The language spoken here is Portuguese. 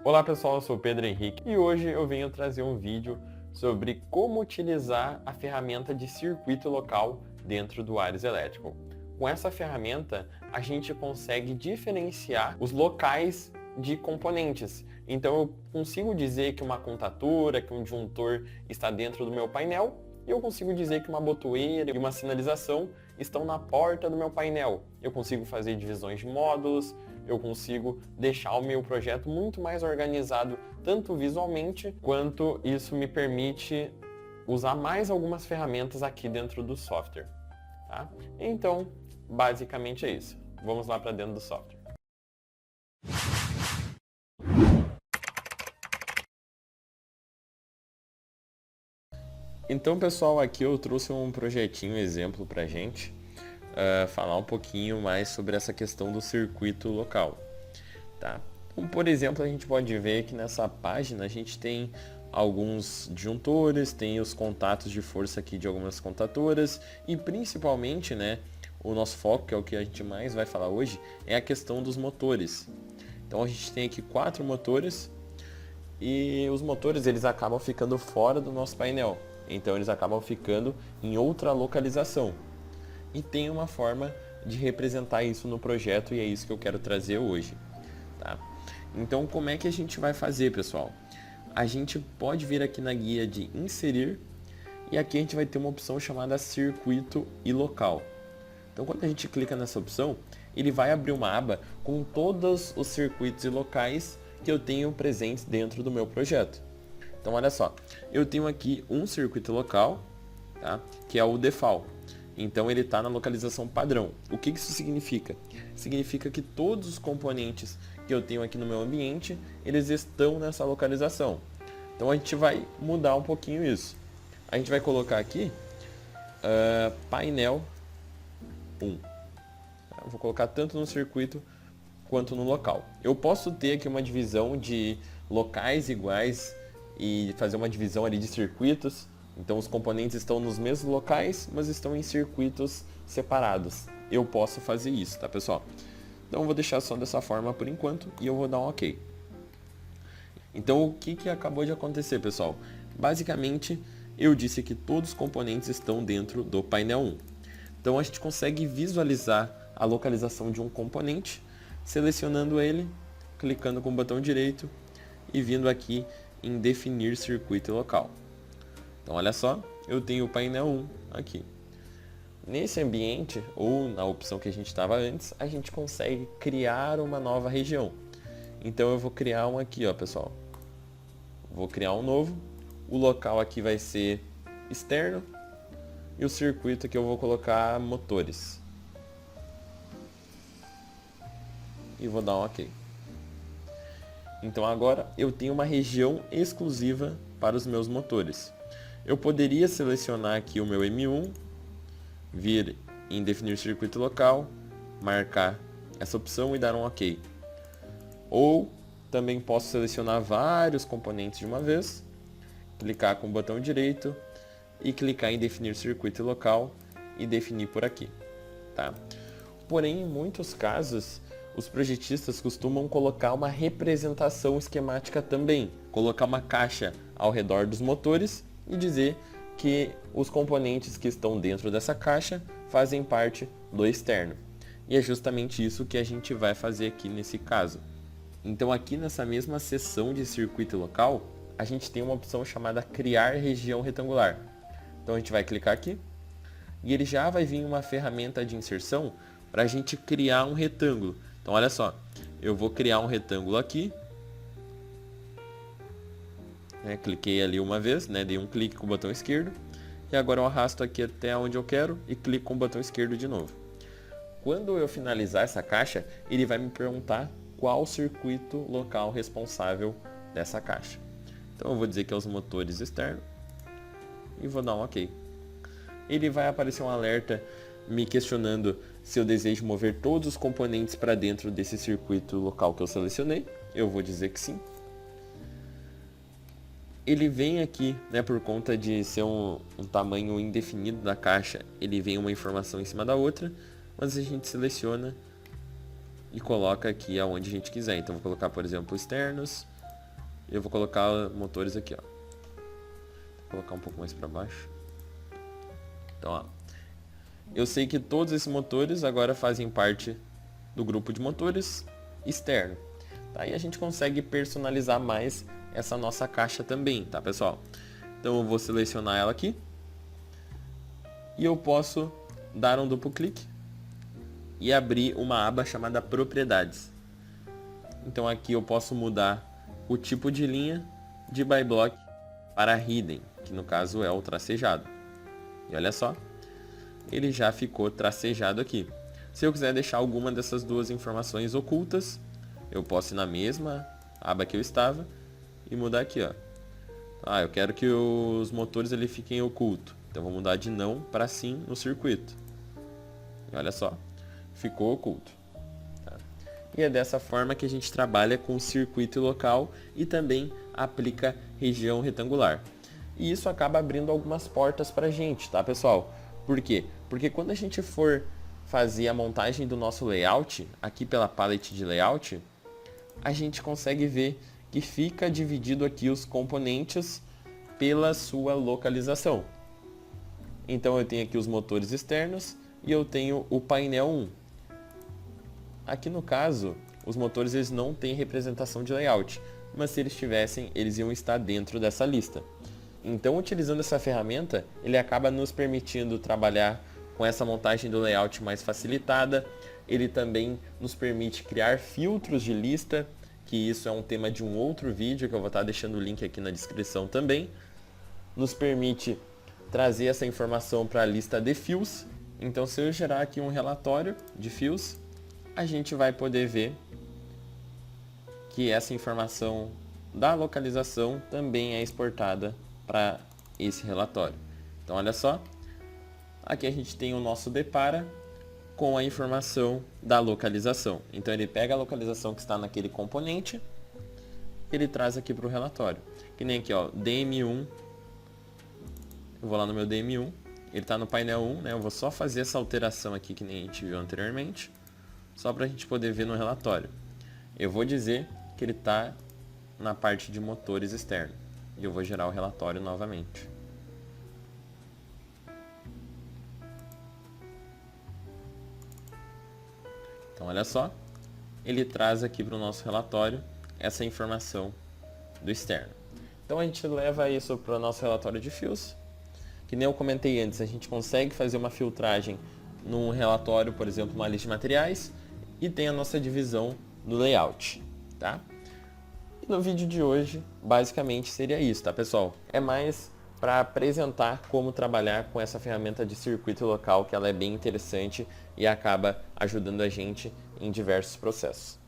Olá pessoal, eu sou o Pedro Henrique e hoje eu venho trazer um vídeo sobre como utilizar a ferramenta de circuito local dentro do Ares Elétrico. Com essa ferramenta, a gente consegue diferenciar os locais de componentes. Então eu consigo dizer que uma contatura, que um disjuntor está dentro do meu painel e eu consigo dizer que uma botoeira e uma sinalização estão na porta do meu painel. Eu consigo fazer divisões de módulos, eu consigo deixar o meu projeto muito mais organizado, tanto visualmente, quanto isso me permite usar mais algumas ferramentas aqui dentro do software. Tá? Então, basicamente é isso. Vamos lá para dentro do software. Então, pessoal, aqui eu trouxe um projetinho, exemplo para a gente falar um pouquinho mais sobre essa questão do circuito local. Tá? Então, por exemplo, a gente pode ver que nessa página a gente tem alguns disjuntores, tem os contatos de força aqui de algumas contatoras e principalmente, né, o nosso foco, que é o que a gente mais vai falar hoje, é a questão dos motores. Então a gente tem aqui 4 motores e os motores eles acabam ficando fora do nosso painel. Então eles acabam ficando em outra localização. E tem uma forma de representar isso no projeto e é isso que eu quero trazer hoje. Tá? Então como é que a gente vai fazer, pessoal? A gente pode vir aqui na guia de inserir e aqui a gente vai ter uma opção chamada circuito e local. Então quando a gente clica nessa opção, ele vai abrir uma aba com todos os circuitos e locais que eu tenho presentes dentro do meu projeto. Então olha só, eu tenho aqui um circuito local, tá? Que é o default. Então ele está na localização padrão. O que isso significa? Significa que todos os componentes que eu tenho aqui no meu ambiente, eles estão nessa localização. Então a gente vai mudar um pouquinho isso. A gente vai colocar aqui painel 1. Eu vou colocar tanto no circuito quanto no local. Eu posso ter aqui uma divisão de locais iguais e fazer uma divisão ali de circuitos. Então os componentes estão nos mesmos locais, mas estão em circuitos separados. Eu posso fazer isso, tá, pessoal? Então eu vou deixar só dessa forma por enquanto e eu vou dar um OK. Então o que acabou de acontecer, pessoal? Basicamente, eu disse que todos os componentes estão dentro do painel 1. Então a gente consegue visualizar a localização de um componente, selecionando ele, clicando com o botão direito e vindo aqui em definir circuito local. Então olha só, eu tenho o painel 1 aqui. Nesse ambiente, ou na opção que a gente estava antes, a gente consegue criar uma nova região. Então eu vou criar um aqui, ó, pessoal. Vou criar um novo. O local aqui vai ser externo. E o circuito aqui eu vou colocar motores. E vou dar um OK. Então agora eu tenho uma região exclusiva para os meus motores. Eu poderia selecionar aqui o meu M1, vir em definir circuito local, marcar essa opção e dar um OK. Ou também posso selecionar vários componentes de uma vez, clicar com o botão direito e clicar em definir circuito local e definir por aqui. Tá? Porém, em muitos casos, os projetistas costumam colocar uma representação esquemática também, colocar uma caixa ao redor dos motores e dizer que os componentes que estão dentro dessa caixa fazem parte do externo. E é justamente isso que a gente vai fazer aqui nesse caso. Então aqui nessa mesma seção de circuito local, a gente tem uma opção chamada criar região retangular. Então a gente vai clicar aqui e ele já vai vir uma ferramenta de inserção para a gente criar um retângulo. Então olha só, eu vou criar um retângulo aqui. Cliquei ali uma vez, dei um clique com o botão esquerdo. E agora eu arrasto aqui até onde eu quero e clico com o botão esquerdo de novo. Quando eu finalizar essa caixa, ele vai me perguntar qual circuito local responsável dessa caixa. Então eu vou dizer que é os motores externos e vou dar um OK. Ele vai aparecer um alerta me questionando se eu desejo mover todos os componentes para dentro desse circuito local que eu selecionei. Eu vou dizer que sim. Ele vem aqui, por conta de ser um tamanho indefinido da caixa, ele vem uma informação em cima da outra, mas a gente seleciona e coloca aqui aonde a gente quiser. Então vou colocar, por exemplo, externos, eu vou colocar motores aqui, ó. Vou colocar um pouco mais para baixo. Então, ó, eu sei que todos esses motores agora fazem parte do grupo de motores externo. Tá? E a gente consegue personalizar mais essa nossa caixa também, tá, pessoal? Então eu vou selecionar ela aqui e eu posso dar um duplo clique e abrir uma aba chamada propriedades. Então aqui eu posso mudar o tipo de linha de by block para hidden, que no caso é o tracejado. E olha só, ele já ficou tracejado aqui. Se eu quiser deixar alguma dessas duas informações ocultas, eu posso ir na mesma aba que eu estava e mudar aqui, ó. Eu quero que os motores ele fiquem ocultos. Então vou mudar de não para sim no circuito. E olha só, ficou oculto. Tá? E é dessa forma que a gente trabalha com circuito local e também aplica região retangular. E isso acaba abrindo algumas portas para a gente, tá, pessoal? Por quê? Porque quando a gente for fazer a montagem do nosso layout, aqui pela palette de layout, a gente consegue ver que fica dividido aqui os componentes pela sua localização. Então eu tenho aqui os motores externos e eu tenho o painel 1. Aqui no caso, os motores eles não têm representação de layout, mas se eles tivessem, eles iam estar dentro dessa lista. Então, utilizando essa ferramenta, ele acaba nos permitindo trabalhar com essa montagem do layout mais facilitada. Ele também nos permite criar filtros de lista, que isso é um tema de um outro vídeo, que eu vou estar deixando o link aqui na descrição também. Nos permite trazer essa informação para a lista de fios. Então, se eu gerar aqui um relatório de fios, a gente vai poder ver que essa informação da localização também é exportada para esse relatório. Então olha só, aqui a gente tem o nosso depara com a informação da localização. Então ele pega a localização que está naquele componente, ele traz aqui para o relatório. Que nem aqui, ó, DM1, eu vou lá no meu DM1, ele está no painel 1, né? Eu vou só fazer essa alteração aqui que nem a gente viu anteriormente, só para a gente poder ver no relatório. Eu vou dizer que ele está na parte de motores externos. E eu vou gerar o relatório novamente. Então olha só, ele traz aqui para o nosso relatório essa informação do externo. Então a gente leva isso para o nosso relatório de fios. Que nem eu comentei antes, a gente consegue fazer uma filtragem num relatório, por exemplo, uma lista de materiais, e tem a nossa divisão do layout, tá? E no vídeo de hoje, basicamente seria isso, tá, pessoal? É mais para apresentar como trabalhar com essa ferramenta de circuito local, que ela é bem interessante e acaba ajudando a gente em diversos processos.